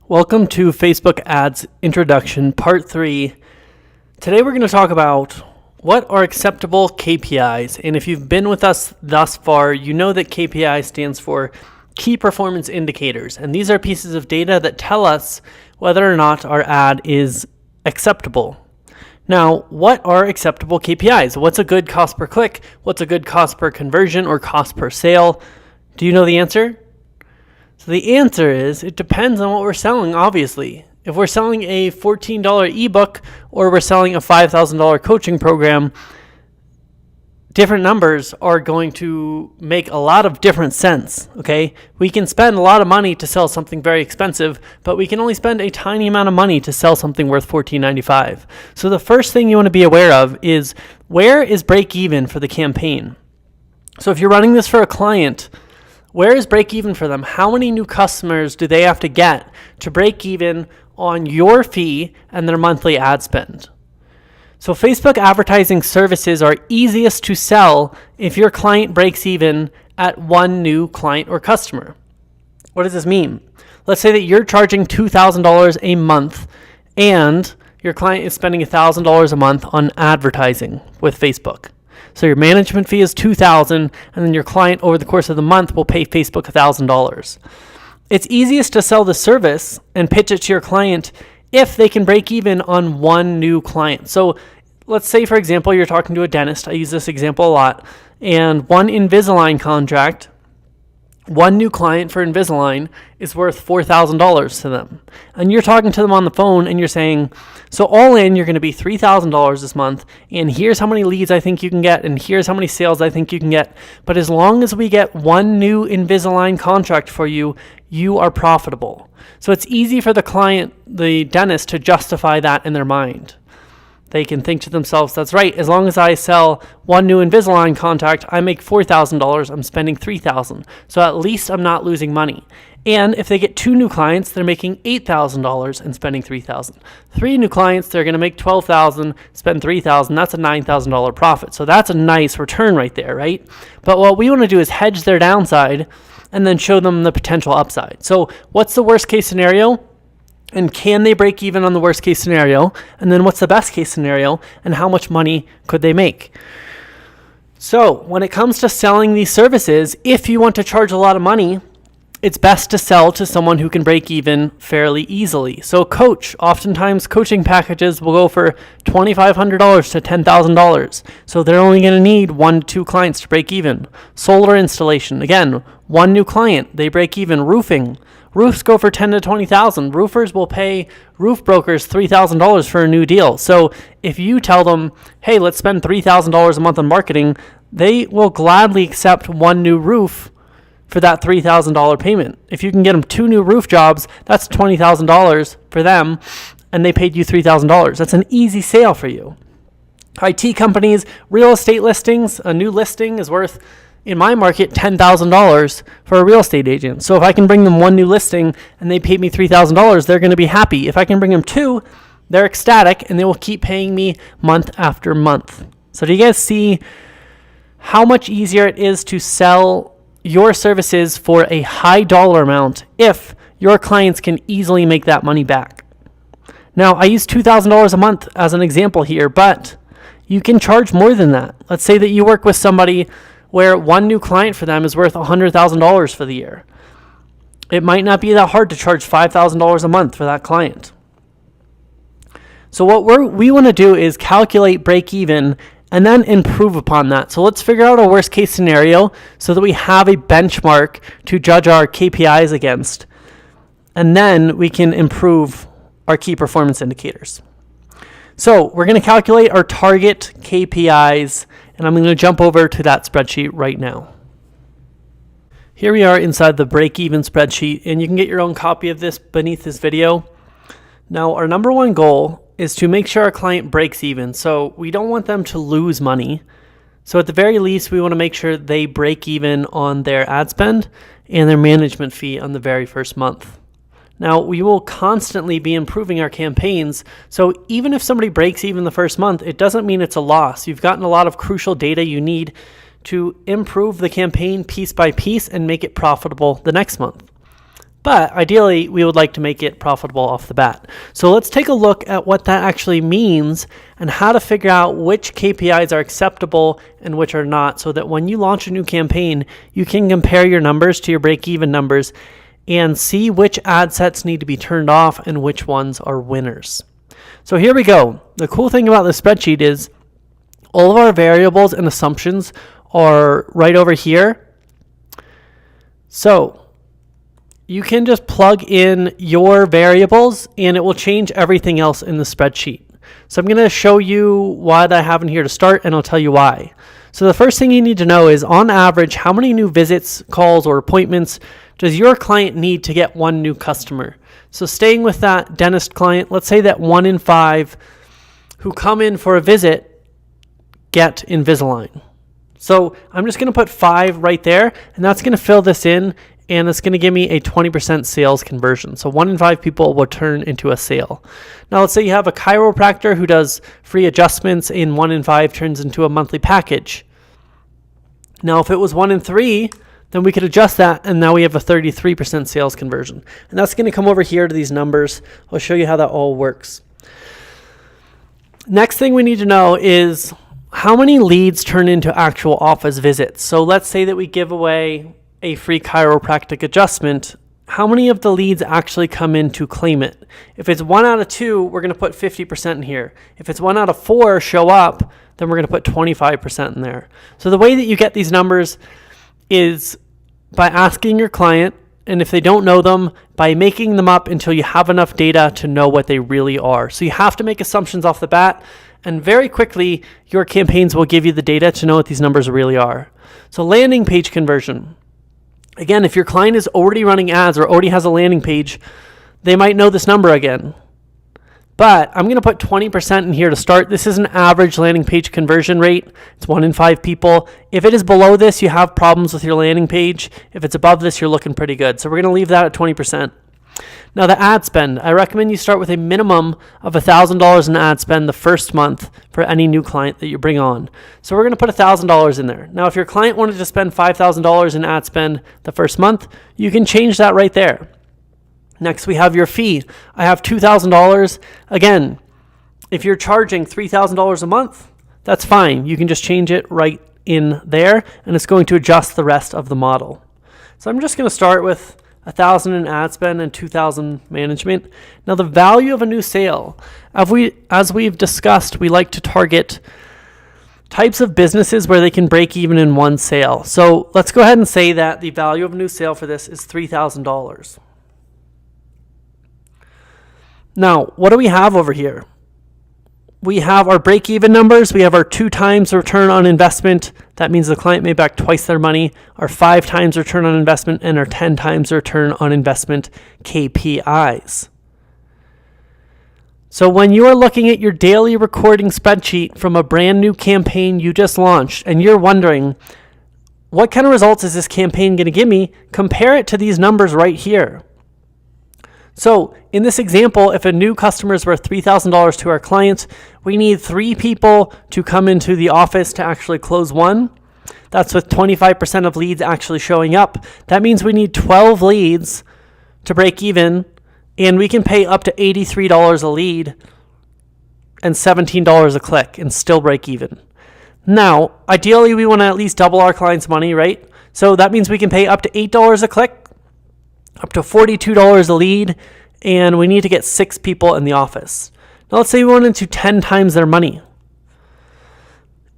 Welcome to Facebook Ads Introduction Part 3. Today we're going to talk about what are acceptable KPIs. And if you've been with us thus far, you know that KPI stands for Key Performance Indicators. And these are pieces of data that tell us whether or not our ad is acceptable. Now, what are acceptable KPIs? What's a good cost per click? What's a good cost per conversion or cost per sale? Do you know the answer? So the answer is, it depends on what we're selling, obviously. If we're selling a $14 ebook or we're selling a $5,000 coaching program, different numbers are going to make a lot of different sense, okay? We can spend a lot of money to sell something very expensive, but we can only spend a tiny amount of money to sell something worth $14.95. So the first thing you want to be aware of is, where is break even for the campaign? So if you're running this for a client, where is break even for them? How many new customers do they have to get to break even on your fee and their monthly ad spend? So Facebook advertising services are easiest to sell if your client breaks even at one new client or customer. What does this mean? Let's say that you're charging $2,000 a month and your client is spending $1,000 a month on advertising with Facebook. So your management fee is $2,000, and then your client over the course of the month will pay Facebook $1,000. It's easiest to sell the service and pitch it to your client if they can break even on one new client. So let's say, for example, you're talking to a dentist. I use this example a lot. And one Invisalign contract, one new client for Invisalign is worth $4,000 to them. And you're talking to them on the phone and you're saying, so all in, you're going to be $3,000 this month. And here's how many leads I think you can get. And here's how many sales I think you can get. But as long as we get one new Invisalign contract for you, you are profitable. So it's easy for the client, the dentist, to justify that in their mind. They can think to themselves, that's right, as long as I sell one new Invisalign contract, I make $4,000, I'm spending $3,000. So at least I'm not losing money. And if they get two new clients, they're making $8,000 and spending $3,000. Three new clients, they're going to make $12,000, spend $3,000. That's a $9,000 profit. So that's a nice return right there, right? But what we want to do is hedge their downside and then show them the potential upside. So what's the worst case scenario? And can they break even on the worst case scenario? And then what's the best case scenario? And how much money could they make? So when it comes to selling these services, if you want to charge a lot of money, it's best to sell to someone who can break even fairly easily. So coach, oftentimes coaching packages will go for $2,500 to $10,000. So they're only going to need 1 to 2 clients to break even. Solar installation, again, one new client, they break even. Roofing, roofs go for $10,000 to $20,000. Roofers will pay roof brokers $3,000 for a new deal. So if you tell them, hey, let's spend $3,000 a month on marketing, they will gladly accept one new roof for that $3,000 payment. If you can get them 2 new roof jobs, that's $20,000 for them, and they paid you $3,000. That's an easy sale for you. IT companies, real estate listings, a new listing is worth, in my market, $10,000 for a real estate agent. So if I can bring them one new listing and they paid me $3,000, they're going to be happy. If I can bring them 2, they're ecstatic, and they will keep paying me month after month. So do you guys see how much easier it is to sell your services for a high dollar amount if your clients can easily make that money back? Now, I use $2,000 a month as an example here, but you can charge more than that. Let's say that you work with somebody where one new client for them is worth $100,000 for the year. It might not be that hard to charge $5,000 a month for that client. So what we want to do is calculate break even and then improve upon that. So let's figure out a worst case scenario so that we have a benchmark to judge our KPIs against. And then we can improve our key performance indicators. So we're going to calculate our target KPIs, and I'm going to jump over to that spreadsheet right now. Here we are inside the break-even spreadsheet, and you can get your own copy of this beneath this video. Now, our number one goal is to make sure our client breaks even. So we don't want them to lose money. So at the very least, we want to make sure they break even on their ad spend and their management fee on the very first month. Now, we will constantly be improving our campaigns. So even if somebody breaks even the first month, it doesn't mean it's a loss. You've gotten a lot of crucial data you need to improve the campaign piece by piece and make it profitable the next month. But ideally, we would like to make it profitable off the bat. So let's take a look at what that actually means and how to figure out which KPIs are acceptable and which are not, so that when you launch a new campaign, you can compare your numbers to your break-even numbers and see which ad sets need to be turned off and which ones are winners. So here we go. The cool thing about this spreadsheet is all of our variables and assumptions are right over here. So you can just plug in your variables and it will change everything else in the spreadsheet. So I'm going to show you what I have in here to start, and I'll tell you why. So the first thing you need to know is, on average, how many new visits, calls, or appointments does your client need to get one new customer? So staying with that dentist client, let's say that 1 in 5 who come in for a visit get Invisalign. So I'm just going to put 5 right there, and that's going to fill this in, and it's going to give me a 20% sales conversion. So 1 in 5 people will turn into a sale. Now let's say you have a chiropractor who does free adjustments, and 1 in 5 turns into a monthly package. Now if it was 1 in 3, then we could adjust that, and now we have a 33% sales conversion. And that's going to come over here to these numbers. I'll show you how that all works. Next thing we need to know is how many leads turn into actual office visits. So let's say that we give away a free chiropractic adjustment. How many of the leads actually come in to claim it? If it's 1 out of 2, we're going to put 50% in here. If it's 1 out of 4 show up, then we're going to put 25% in there. So the way that you get these numbers is by asking your client, and if they don't know them, by making them up until you have enough data to know what they really are. So you have to make assumptions off the bat, and very quickly your campaigns will give you the data to know what these numbers really are. So landing page conversion. Again, if your client is already running ads or already has a landing page, they might know this number again. But I'm going to put 20% in here to start. This is an average landing page conversion rate. It's 1 in 5 people. If it is below this, you have problems with your landing page. If it's above this, you're looking pretty good. So we're going to leave that at 20%. Now the ad spend, I recommend you start with a minimum of $1,000 in ad spend the first month for any new client that you bring on. So we're going to put $1,000 in there. Now if your client wanted to spend $5,000 in ad spend the first month, you can change that right there. Next, we have your fee. I have $2,000. Again, if you're charging $3,000 a month, that's fine. You can just change it right in there, and it's going to adjust the rest of the model. So I'm just going to start with $1,000 in ad spend and $2,000 management. Now the value of a new sale, as we've discussed, we like to target types of businesses where they can break even in one sale. So let's go ahead and say that the value of a new sale for this is $3,000. Now, what do we have over here? We have our break-even numbers. We have our 2 times return on investment. That means the client made back twice their money. Our 5 times return on investment and our 10 times return on investment KPIs. So when you are looking at your daily recording spreadsheet from a brand new campaign you just launched and you're wondering, what kind of results is this campaign going to give me? Compare it to these numbers right here. So in this example, if a new customer is worth $3,000 to our clients, we need 3 people to come into the office to actually close 1. That's with 25% of leads actually showing up. That means we need 12 leads to break even, and we can pay up to $83 a lead and $17 a click and still break even. Now, ideally, we want to at least double our clients' money, right? So that means we can pay up to $8 a click, up to $42 a lead, and we need to get 6 people in the office. Now let's say we wanted to 10 times their money.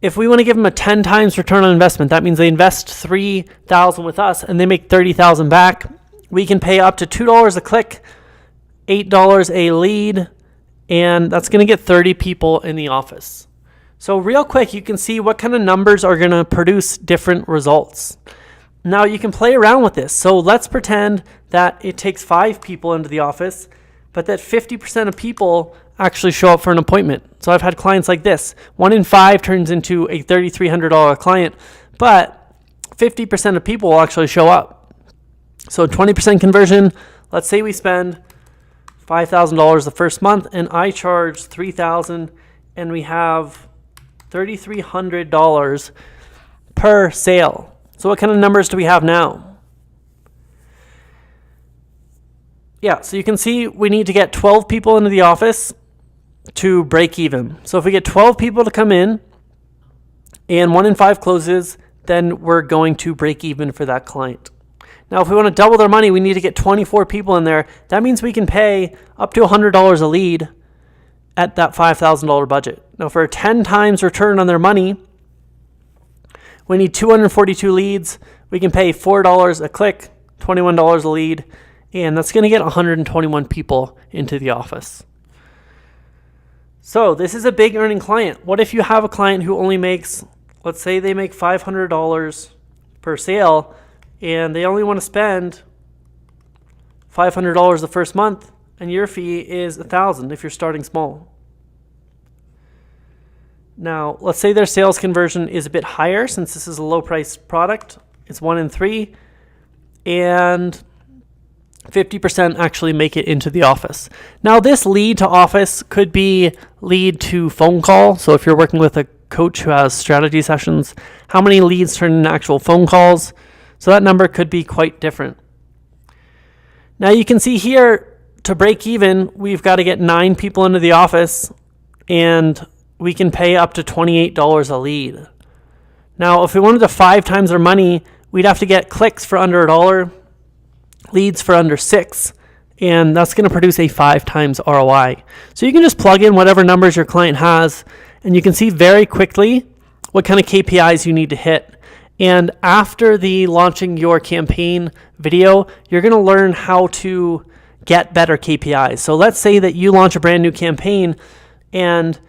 If we want to give them a 10 times return on investment, that means they invest $3,000 with us and they make $30,000 back. We can pay up to $2 a click, $8 a lead, and that's going to get 30 people in the office. So real quick, you can see what kind of numbers are going to produce different results. Now you can play around with this. So let's pretend that it takes 5 people into the office, but that 50% of people actually show up for an appointment. So I've had clients like this. 1 in 5 turns into a $3,300 client, but 50% of people will actually show up. So 20% conversion, let's say we spend $5,000 the first month and I charge $3,000 and we have $3,300 per sale. So what kind of numbers do we have now? yeah, so you can see we need to get 12 people into the office to break even. So if we get 12 people to come in and 1 in 5 closes, then we're going to break even for that client. Now, if we want to double their money, we need to get 24 people in there. That means we can pay up to $100 a lead at that $5,000 budget. Now, for a 10 times return on their money, we need 242 leads. We can pay $4 a click, $21 a lead, and that's going to get 121 people into the office. So this is a big earning client. What if you have a client who only makes, let's say they make $500 per sale, and they only want to spend $500 the first month, and your fee is $1,000 if you're starting small. Now, let's say their sales conversion is a bit higher since this is a low price product. It's 1 in 3, and 50% actually make it into the office. Now, this lead to office could be lead to phone call. So if you're working with a coach who has strategy sessions, how many leads turn into actual phone calls? So that number could be quite different. Now you can see here, to break even, we've got to get 9 people into the office, and we can pay up to $28 a lead. Now, if we wanted to 5 times our money, we'd have to get clicks for under $1, leads for under $6, and that's going to produce a 5 times ROI. So you can just plug in whatever numbers your client has, and you can see very quickly what kind of KPIs you need to hit. And after the launching your campaign video, you're going to learn how to get better KPIs. So let's say that you launch a brand new campaign and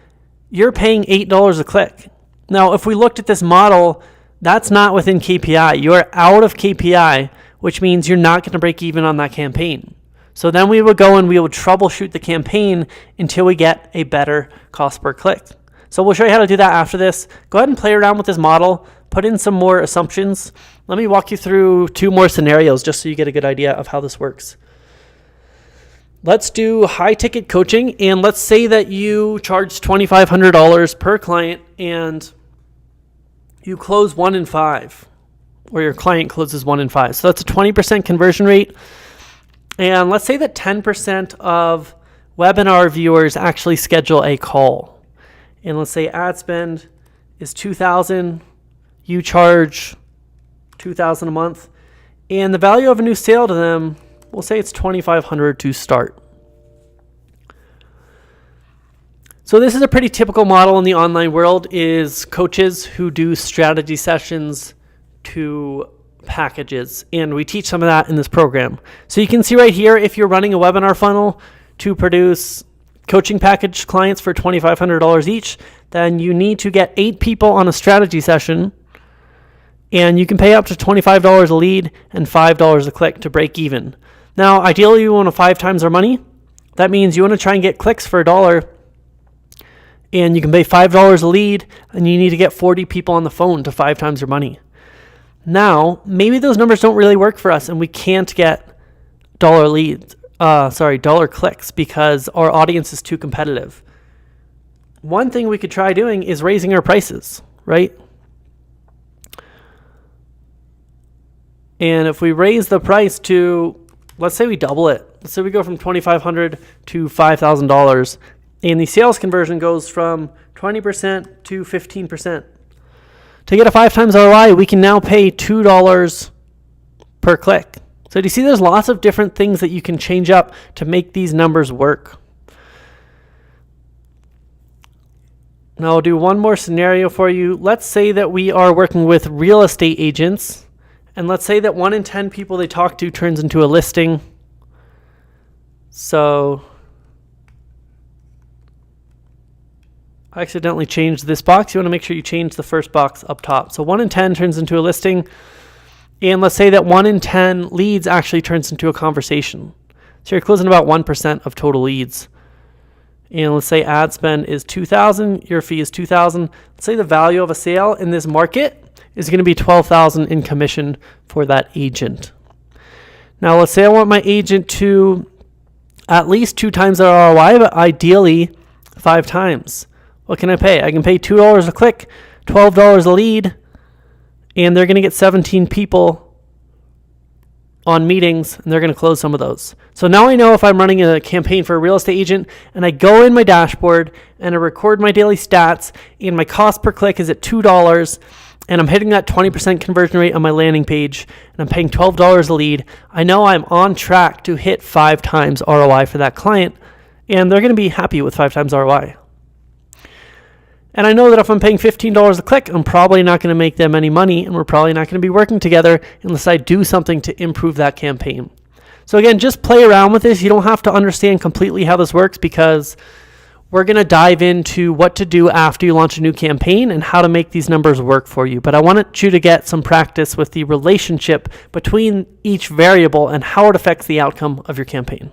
you're paying $8 a click. Now, if we looked at this model, that's not within KPI. You're out of KPI, which means you're not going to break even on that campaign. So then we would go and we would troubleshoot the campaign until we get a better cost per click. So we'll show you how to do that after this. Go ahead and play around with this model, put in some more assumptions. Let me walk you through 2 more scenarios just so you get a good idea of how this works. Let's do high ticket coaching, and let's say that you charge $2,500 per client and you close 1 in 5. Or your client closes 1 in 5. So that's a 20% conversion rate. And let's say that 10% of webinar viewers actually schedule a call. And let's say ad spend is $2,000. You charge $2,000 a month. And the value of a new sale to them, we'll say it's $2,500 to start. So this is a pretty typical model in the online world, is coaches who do strategy sessions to packages, and we teach some of that in this program. So you can see right here, if you're running a webinar funnel to produce coaching package clients for $2,500 each, then you need to get 8 people on a strategy session, and you can pay up to $25 a lead and $5 a click to break even. Now, ideally, you want to 5 times our money. That means you want to try and get clicks for $1, and you can pay $5 a lead, and you need to get 40 people on the phone to 5 times your money. Now, maybe those numbers don't really work for us and we can't get dollar clicks because our audience is too competitive. One thing we could try doing is raising our prices, right? And if we raise the price to, let's say we double it. Let's say we go from $2,500 to $5,000, and the sales conversion goes from 20% to 15%. To get a 5 times ROI, we can now pay $2 per click. So do you see there's lots of different things that you can change up to make these numbers work? Now I'll do one more scenario for you. Let's say that we are working with real estate agents, and let's say that 1 in 10 people they talk to turns into a listing. So I accidentally changed this box. You want to make sure you change the first box up top. So 1 in 10 turns into a listing. And let's say that 1 in 10 leads actually turns into a conversation. So you're closing about 1% of total leads. And let's say ad spend is $2,000. Your fee is $2,000. Let's say the value of a sale in this market is going to be $12,000 in commission for that agent. Now let's say I want my agent to at least 2 times their ROI, but ideally 5 times. What can I pay? I can pay $2 a click, $12 a lead, and they're going to get 17 people on meetings, and they're going to close some of those. So now I know if I'm running a campaign for a real estate agent and I go in my dashboard and I record my daily stats and my cost per click is at $2 and I'm hitting that 20% conversion rate on my landing page and I'm paying $12 a lead, I know I'm on track to hit 5 times ROI for that client, and they're going to be happy with 5 times ROI. And I know that if I'm paying $15 a click, I'm probably not going to make them any money, and we're probably not going to be working together unless I do something to improve that campaign. So again, just play around with this. You don't have to understand completely how this works, because we're going to dive into what to do after you launch a new campaign and how to make these numbers work for you. But I wanted you to get some practice with the relationship between each variable and how it affects the outcome of your campaign.